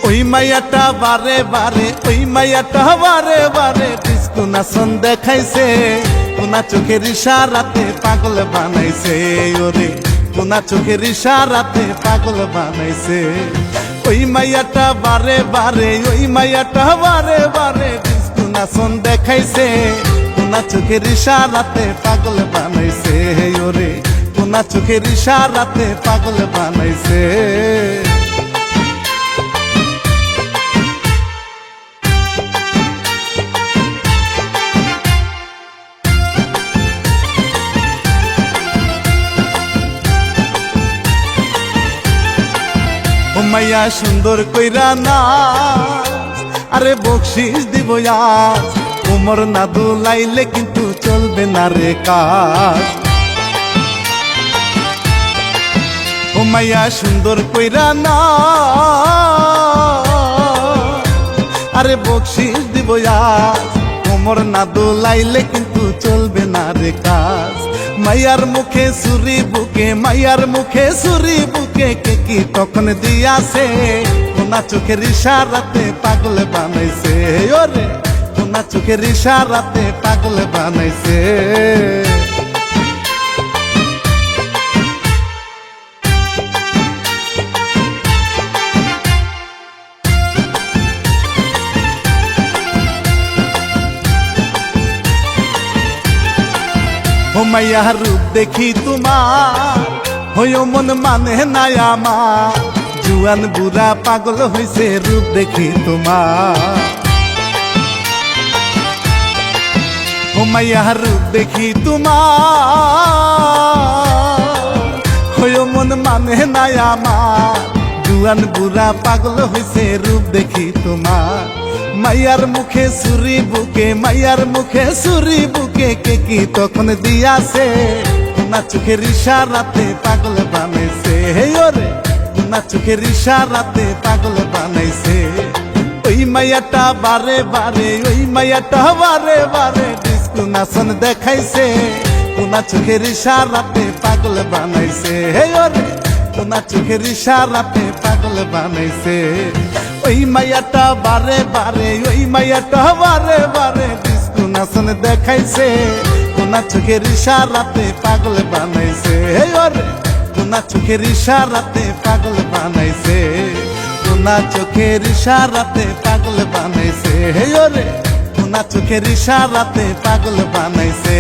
ওই মাইয়াটা বারে বারে, ওই মাইয়াটা বারে বারে ডিস্কো নাচন দেখাইছে, কোনা চোখের ইশারাতে পাগল বানাইছে। ওরে কোনা চোখের ইশারাতে পাগল বানাইছে। ওই মাইয়াটা বারে বারে, ওই মাইয়াটা বারে বারে ডিস্কো নাচন দেখাইছে, কোনা চোখের ইশারাতে পাগল বানাইছে। ওরে কোনা চোখের ইশারাতে পাগল বানাইছে। ও মাইয়া সুন্দর কইরা না, আরে বকশিস দিব আজ, উমর না দুলাইলে কিন্তু চলবে না রে কাজ। ও মাইয়া সুন্দর কইরা না, আরে বকশিস দিব আজ, উমর না দুলাইলে কিন্তু চলবে না রে কাজ। মাইয়ার মুখে সুরি বুকে, মাইয়ার মুখে সুরি বুকে কে কি তখন দিয়াছে, কোনা চোখের ইশারাতে পাগল বানাইছে। ওরে কোনা চোখের ইশারাতে পাগল বানাইছে। ও মাইয়া রূপ দেখি তোমার হইও মন মানে নাই আমার, জুয়ান বুড়া পাগল হইছে রূপ দেখি তোমার। ও মাইয়া রূপ দেখি তোমার হইও মন মানে নাই আমার, জুয়ান বুড়া পাগল হইছে রূপ দেখি তোমার। মাইয়ার মুখে সুরি বুকে, মাইয়ার মুখে সুরি বুকে কে কি তখন দিয়াছে, কোনা চোখের ইশারাতে পাগল বানাইছে। ওরে কোনা চোখের ইশারাতে পাগল বানাইছে। ওই মাইয়াটা বারে বারে, ওই মাইয়াটা বারে বারে ডিস্কো নাচন দেখাইছে, কোনা চোখের ইশারাতে পাগল বানাইছে। ওরে কোনা চোখের ইশারাতে পাগল বানাইছে। ওই মাইয়াটা বারে বারে, ওই মাইয়াটা বারে বারে ডিস্কো নাচন দেখাইছে, কোনা চোখের ইশারাতে পাগল বানাইছে। ওরে কোনা চোখের ইশারাতে পাগল বানাইছে, কোনা চোখের ইশারাতে পাগল বানাইছে। ওরে কোনা চোখের ইশারাতে পাগল বানাইছে।